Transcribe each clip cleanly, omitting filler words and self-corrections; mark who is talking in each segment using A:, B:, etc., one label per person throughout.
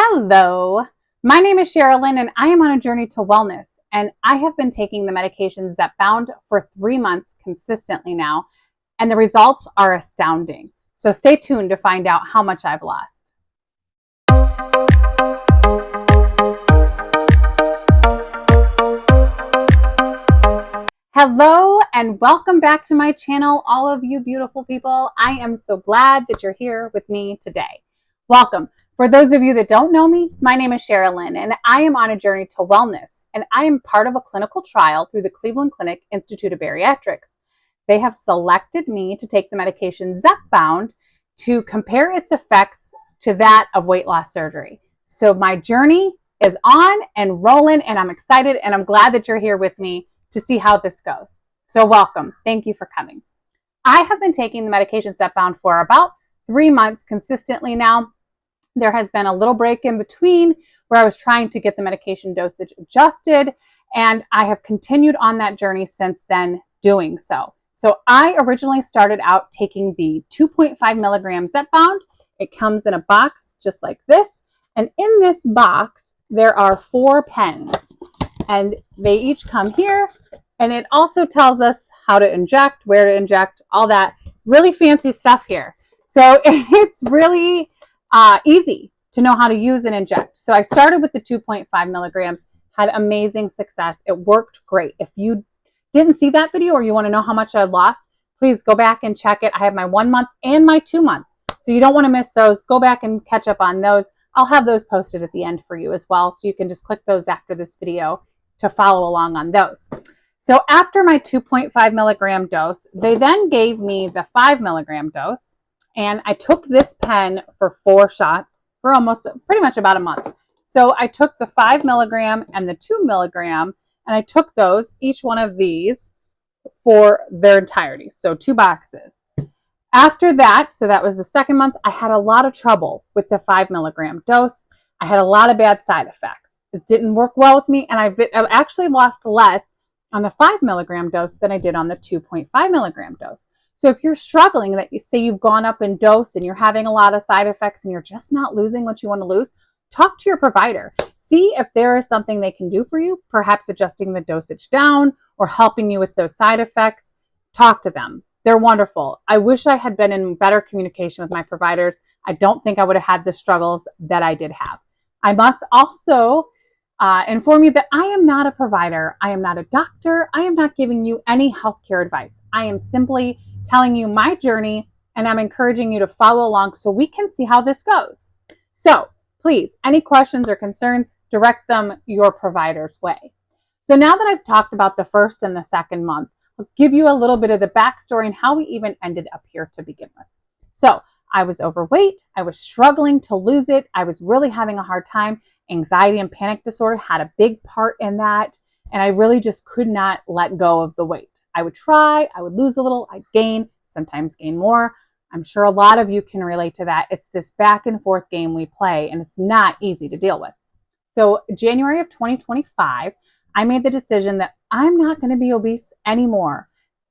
A: Hello, my name is Sherilyn and I am on a journey to wellness, and I have been taking the medication Zepbound for 3 months consistently now, and the results are astounding. So stay tuned to find out how much I've lost. Hello and welcome back to my channel, all of you beautiful people. I am so glad that you're here with me today. Welcome. For those of you that don't know me, my name is Sherilyn and I am on a journey to wellness, and I am part of a clinical trial through the Cleveland Clinic Institute of Bariatrics. They have selected me to take the medication Zepbound to compare its effects to that of weight loss surgery. So my journey is on and rolling, and I'm excited and I'm glad that you're here with me to see how this goes. So welcome. Thank you for coming. I have been taking the medication Zepbound for about 3 months consistently now. There has been a little break in between where I was trying to get the medication dosage adjusted, and I have continued on that journey since then doing so. So I originally started out taking the 2.5 milligram Zepbound. It comes in a box just like this, and in this box there are 4 pens, and they each come here, and it also tells us how to inject, where to inject, all that really fancy stuff here. So it's really easy to know how to use and inject. So I started with the 2.5 milligrams, had amazing success. It worked great. If you didn't see that video or you want to know how much I lost, please go back and check it. I have my 1 month and my 2 month. So you don't want to miss those. Go back and catch up on those. I'll have those posted at the end for you as well. So you can just click those after this video to follow along on those. So after my 2.5 milligram dose, they then gave me the 5 milligram dose. And I took this pen for 4 shots for pretty much about a month. So I took the 5 milligram and the 2 milligram, and I took those, each one of these, for their entirety. So 2 boxes. After that, so that was the second month, I had a lot of trouble with the 5 milligram dose. I had a lot of bad side effects. It didn't work well with me, and I've actually lost less on the 5 milligram dose than I did on the 2.5 milligram dose. So if you're struggling, that you say you've gone up in dose and you're having a lot of side effects and you're just not losing what you want to lose, talk to your provider. See if there is something they can do for you, perhaps adjusting the dosage down or helping you with those side effects. Talk to them. They're wonderful. I wish I had been in better communication with my providers. I don't think I would have had the struggles that I did have. I must also inform you that I am not a provider. I am not a doctor. I am not giving you any healthcare advice. I am simply telling you my journey, and I'm encouraging you to follow along so we can see how this goes. So please, any questions or concerns, direct them your provider's way. So now that I've talked about the first and the second month, I'll give you a little bit of the backstory and how we even ended up here to begin with. So I was overweight. I was struggling to lose it. I was really having a hard time. Anxiety and panic disorder had a big part in that, and I really just could not let go of the weight. I would try, I would lose a little, I'd gain, sometimes gain more. I'm sure a lot of you can relate to that. It's this back and forth game we play, and it's not easy to deal with. So January of 2025, I made the decision that I'm not going to be obese anymore.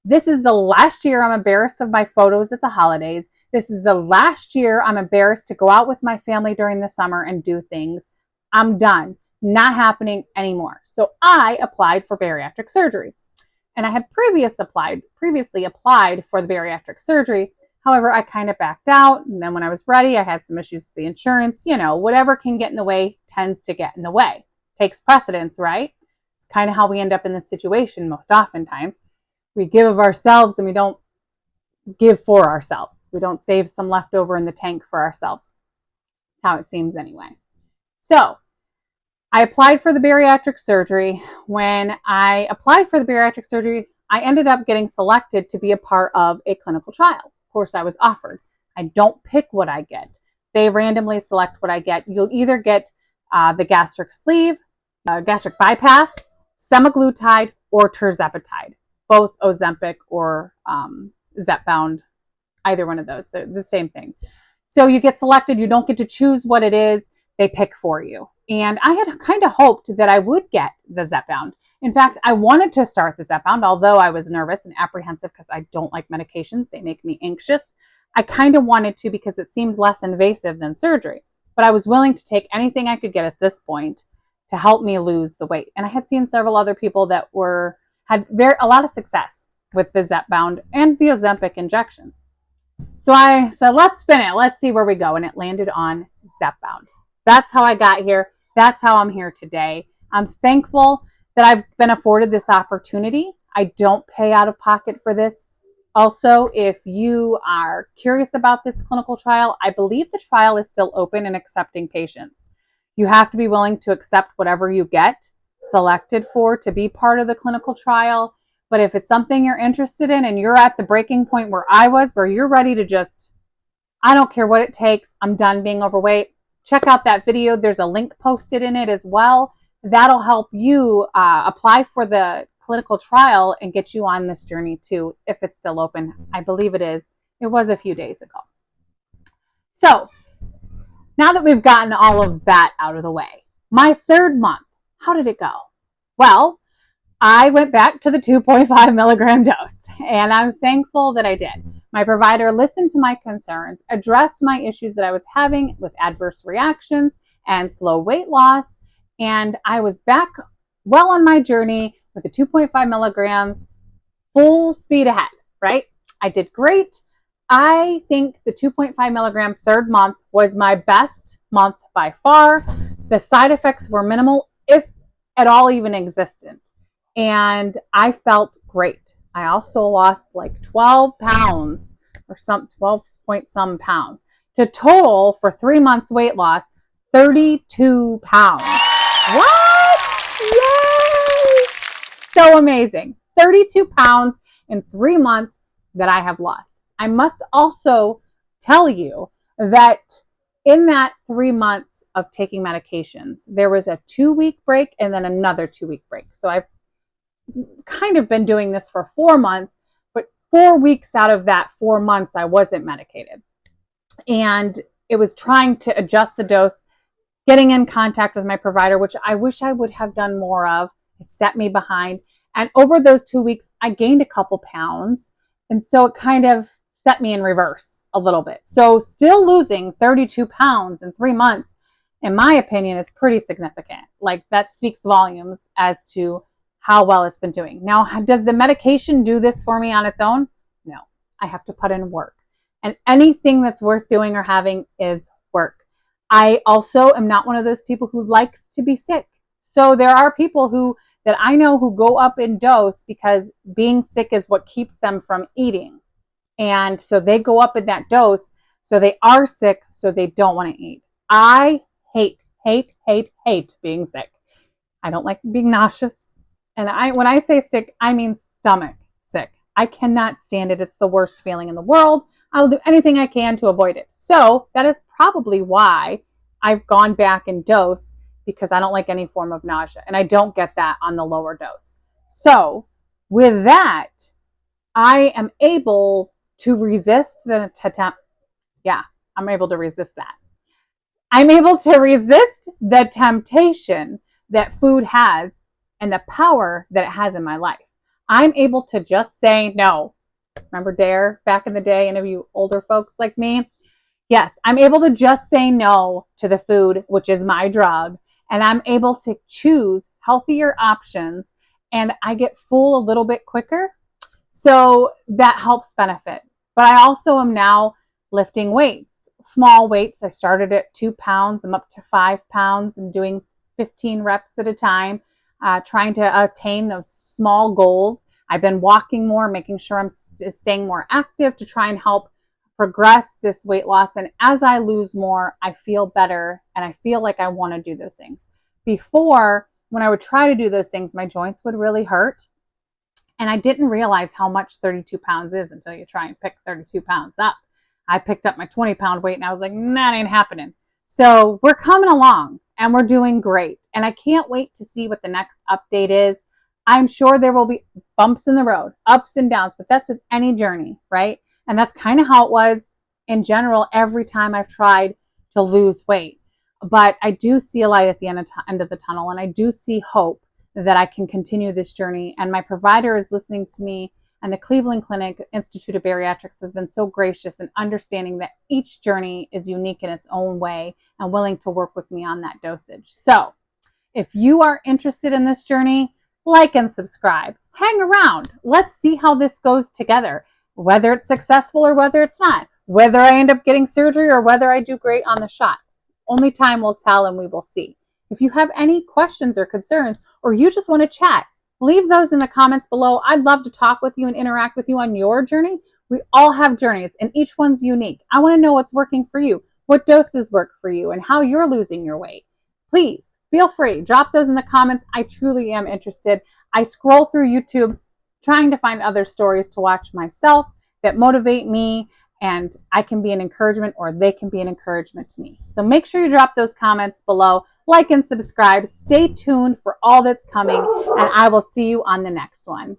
A: This is the last year I'm embarrassed of my photos at the holidays. This is the last year I'm embarrassed to go out with my family during the summer and do things. I'm done. Not happening anymore. So I applied for bariatric surgery. And I had previously applied for the bariatric surgery. However, I kind of backed out. And then when I was ready, I had some issues with the insurance. You know, whatever can get in the way tends to get in the way. Takes precedence, right? It's kind of how we end up in this situation most oftentimes. We give of ourselves and we don't give for ourselves. We don't save some leftover in the tank for ourselves. That's how it seems anyway. So I applied for the bariatric surgery. When I applied for the bariatric surgery, I ended up getting selected to be a part of a clinical trial. Of course, I was offered. I don't pick what I get. They randomly select what I get. You'll either get the gastric sleeve, gastric bypass, semaglutide, or tirzepatide, both Ozempic or Zepbound, either one of those. They're the same thing. So you get selected. You don't get to choose what it is. They pick for you. And I had kind of hoped that I would get the Zepbound. In fact, I wanted to start the Zepbound, although I was nervous and apprehensive because I don't like medications. They make me anxious. I kind of wanted to because it seemed less invasive than surgery. but I was willing to take anything I could get at this point to help me lose the weight. And I had seen several other people that had a lot of success with the Zepbound and the Ozempic injections. So I said, let's spin it. Let's see where we go. And it landed on Zepbound. That's how I got here. That's how I'm here today. I'm thankful that I've been afforded this opportunity. I don't pay out of pocket for this. Also, if you are curious about this clinical trial, I believe the trial is still open and accepting patients. You have to be willing to accept whatever you get selected for to be part of the clinical trial. But if it's something you're interested in and you're at the breaking point where I was, where you're ready to just, I don't care what it takes, I'm done being overweight, check out that video. There's a link posted in it as well. That'll help you apply for the clinical trial and get you on this journey too, if it's still open. I believe it is. It was a few days ago. So now that we've gotten all of that out of the way, my third month, how did it go? Well, I went back to the 2.5 milligram dose, and I'm thankful that I did. My provider listened to my concerns, addressed my issues that I was having with adverse reactions and slow weight loss, and I was back well on my journey with the 2.5 milligrams, full speed ahead, right? I did great. I think the 2.5 milligram third month was my best month by far. The side effects were minimal, if at all even existent. And I felt great. I also lost like 12 pounds or 12 point some pounds to total for 3 months weight loss, 32 pounds. What? Yay! So amazing. 32 pounds in 3 months that I have lost. I must also tell you that in that 3 months of taking medications, there was a 2-week break and then another 2-week break. So I've kind of been doing this for 4 months, but 4 weeks out of that 4 months, I wasn't medicated. And it was trying to adjust the dose, getting in contact with my provider, which I wish I would have done more of. It set me behind. And over those 2 weeks, I gained a couple pounds. And so it kind of set me in reverse a little bit. So still losing 32 pounds in 3 months, in my opinion, is pretty significant. Like, that speaks volumes as to how well it's been doing. Now, does the medication do this for me on its own? No, I have to put in work. And anything that's worth doing or having is work. I also am not one of those people who likes to be sick. So there are people that I know who go up in dose because being sick is what keeps them from eating. And so they go up in that dose. So they are sick, so they don't want to eat. I hate being sick. I don't like being nauseous. And when I say sick, I mean stomach sick. I cannot stand it. It's the worst feeling in the world. I'll do anything I can to avoid it. So that is probably why I've gone back in dose, because I don't like any form of nausea. And I don't get that on the lower dose. So with that, I am able to resist I'm able to resist that. I'm able to resist the temptation that food has and the power that it has in my life. I'm able to just say no. Remember DARE back in the day, any of you older folks like me? Yes, I'm able to just say no to the food, which is my drug, and I'm able to choose healthier options, and I get full a little bit quicker. So that helps benefit. But I also am now lifting weights, small weights. I started at 2 pounds. I'm up to 5 pounds and doing 15 reps at a time, trying to attain those small goals. I've been walking more, making sure I'm staying more active to try and help progress this weight loss. And as I lose more, I feel better and I feel like I want to do those things. Before, when I would try to do those things, my joints would really hurt. And I didn't realize how much 32 pounds is until you try and pick 32 pounds up. I picked up my 20-pound weight and I was like, that ain't happening. So we're coming along and we're doing great. And I can't wait to see what the next update is. I'm sure there will be bumps in the road, ups and downs, but that's with any journey, right? And that's kind of how it was in general every time I've tried to lose weight. But I do see a light at the end of the tunnel, and I do see hope that I can continue this journey. And my provider is listening to me And the Cleveland Clinic Institute of Bariatrics has been so gracious in understanding that each journey is unique in its own way and willing to work with me on that dosage. So if you are interested in this journey, like and subscribe. Hang around. Let's see how this goes together, whether it's successful or whether it's not, whether I end up getting surgery or whether I do great on the shot. Only time will tell, and we will see. If you have any questions or concerns, or you just want to chat, leave those in the comments below. I'd love to talk with you and interact with you on your journey. We all have journeys, and each one's unique. I want to know what's working for you, what doses work for you, and how you're losing your weight. Please feel free, drop those in the comments. I truly am interested. I scroll through YouTube trying to find other stories to watch myself that motivate me, and I can be an encouragement, or they can be an encouragement to me. So make sure you drop those comments below, like and subscribe. Stay tuned for all that's coming, and I will see you on the next one.